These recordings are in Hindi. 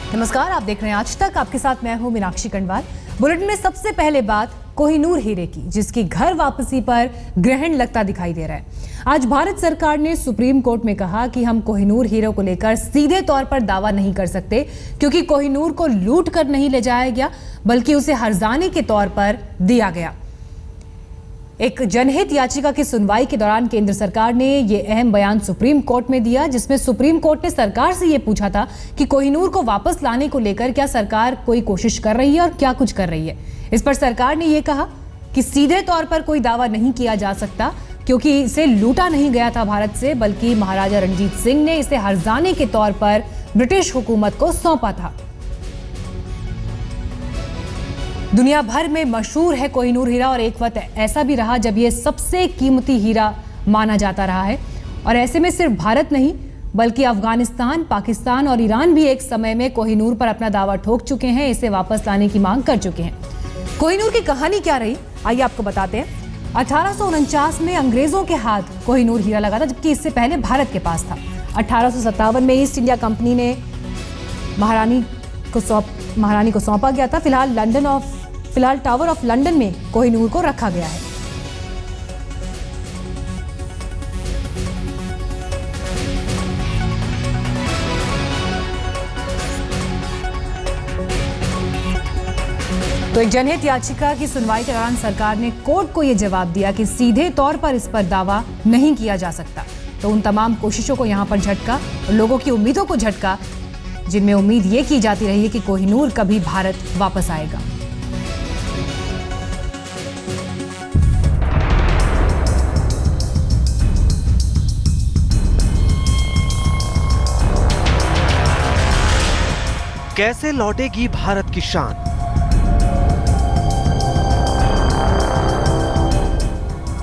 नमस्कार, आप देख रहे हैं आज तक। आपके साथ मैं हूं मीनाक्षी कंडवाल। बुलेटिन में सबसे पहले बात कोहिनूर हीरे की, जिसकी घर वापसी पर ग्रहण लगता दिखाई दे रहा है। आज भारत सरकार ने सुप्रीम कोर्ट में कहा कि हम कोहिनूर हीरे को लेकर सीधे तौर पर दावा नहीं कर सकते, क्योंकि कोहिनूर को लूट कर नहीं ले जाया गया, बल्कि उसे हर्जाने के तौर पर दिया गया। एक जनहित याचिका की सुनवाई के दौरान केंद्र सरकार ने यह अहम बयान सुप्रीम कोर्ट में दिया, जिसमें सुप्रीम कोर्ट ने सरकार से यह पूछा था कि कोहिनूर को वापस लाने को लेकर क्या सरकार कोई कोशिश कर रही है और क्या कुछ कर रही है। इस पर सरकार ने यह कहा कि सीधे तौर पर कोई दावा नहीं किया जा सकता, क्योंकि इसे लूटा नहीं गया था भारत से, बल्कि महाराजा रणजीत सिंह ने इसे हर्जाने के तौर पर ब्रिटिश हुकूमत को सौंपा था। दुनिया भर में मशहूर है कोहिनूर हीरा, और एक वक्त ऐसा भी रहा जब यह सबसे कीमती हीरा माना जाता रहा है। और ऐसे में सिर्फ भारत नहीं, बल्कि अफगानिस्तान, पाकिस्तान और ईरान भी एक समय में कोहिनूर पर अपना दावा ठोक चुके हैं, इसे वापस लाने की मांग कर चुके हैं। कोहिनूर की कहानी क्या रही, आइए आपको बताते हैं। 1849 में अंग्रेजों के हाथ कोहिनूर हीरा लगा था, जबकि इससे पहले भारत के पास था। 1857 में ईस्ट इंडिया कंपनी ने महारानी को सौंपा गया था। फिलहाल टावर ऑफ लंदन में कोहिनूर को रखा गया है। तो एक जनहित याचिका की सुनवाई के दौरान सरकार ने कोर्ट को यह जवाब दिया कि सीधे तौर पर इस पर दावा नहीं किया जा सकता। तो उन तमाम कोशिशों को यहां पर झटका, लोगों की उम्मीदों को झटका, जिनमें उम्मीद ये की जाती रही है कि कोहिनूर कभी भारत वापस आएगा। कैसे लौटेगी भारत की शान?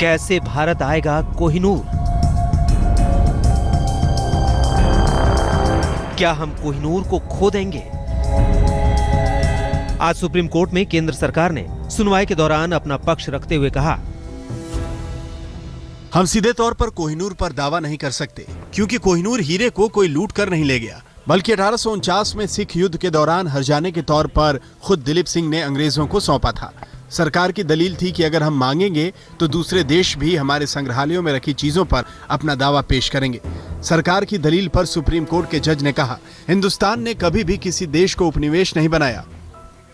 कैसे भारत आएगा कोहिनूर? क्या हम कोहिनूर को खो देंगे? आज सुप्रीम कोर्ट में केंद्र सरकार ने सुनवाई के दौरान अपना पक्ष रखते हुए कहा, हम सीधे तौर पर कोहिनूर पर दावा नहीं कर सकते, क्योंकि कोहिनूर हीरे को कोई लूट कर नहीं ले गया, बल्कि 1849 में सिख युद्ध के दौरान हर्जाने के तौर पर खुद दिलीप सिंह ने अंग्रेजों को सौंपा था। सरकार की दलील थी कि अगर हम मांगेंगे तो दूसरे देश भी हमारे संग्रहालयों में रखी चीजों पर अपना दावा पेश करेंगे। सरकार की दलील पर सुप्रीम कोर्ट के जज ने कहा, हिंदुस्तान ने कभी भी किसी देश को उपनिवेश नहीं बनाया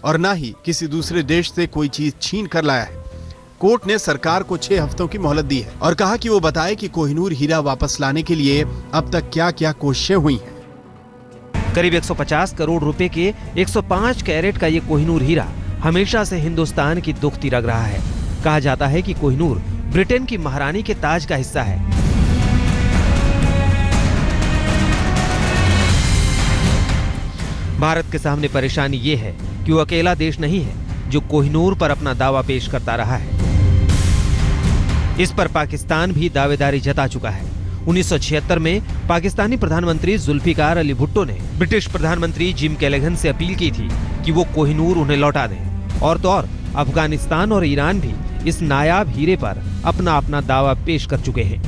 और न ही किसी दूसरे देश से कोई चीज छीन कर लाया है। कोर्ट ने सरकार को 6 हफ्तों की मोहलत दी है और कहा कि वो बताए कि कोहिनूर हीरा वापस लाने के लिए अब तक क्या क्या कोशिशें हुई हैं। करीब 150 करोड़ रुपए के 105 कैरेट का ये कोहिनूर हीरा हमेशा से हिंदुस्तान की दुखती रग रहा है। कहा जाता है कि कोहिनूर ब्रिटेन की महारानी के ताज का हिस्सा है। भारत के सामने परेशानी ये है कि वो अकेला देश नहीं है जो कोहिनूर पर अपना दावा पेश करता रहा है। इस पर पाकिस्तान भी दावेदारी जता चुका है। 1976 में पाकिस्तानी प्रधानमंत्री जुल्फिकार अली भुट्टो ने ब्रिटिश प्रधानमंत्री जिम कैलेगन से अपील की थी कि वो कोहिनूर उन्हें लौटा दें। और तो और अफगानिस्तान और ईरान भी इस नायाब हीरे पर अपना दावा पेश कर चुके हैं।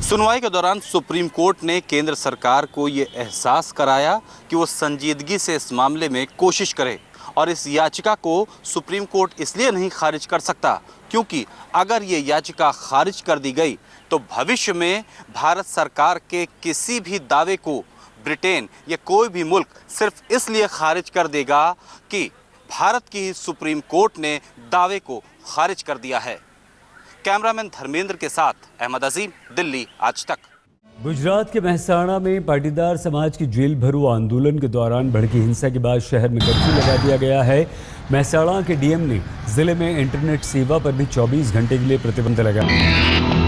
सुनवाई के दौरान सुप्रीम कोर्ट ने केंद्र सरकार को ये एहसास कराया कि वो संजीदगी से इस मामले में कोशिश करे, और इस याचिका को सुप्रीम कोर्ट इसलिए नहीं खारिज कर सकता क्योंकि अगर ये याचिका खारिज कर दी गई तो भविष्य में भारत सरकार के किसी भी दावे को ब्रिटेन या कोई भी मुल्क सिर्फ इसलिए खारिज कर देगा कि भारत की सुप्रीम कोर्ट ने दावे को खारिज कर दिया है। कैमरामैन धर्मेंद्र के साथ अहमद अजीम, दिल्ली आज तक। गुजरात के मेहसाणा में पाटीदार समाज की जेल भरो आंदोलन के दौरान भड़की हिंसा के बाद शहर में कर्फ्यू लगा दिया गया है। मेहसाणा के डीएम ने जिले में इंटरनेट सेवा पर भी 24 घंटे के लिए प्रतिबंध लगाया।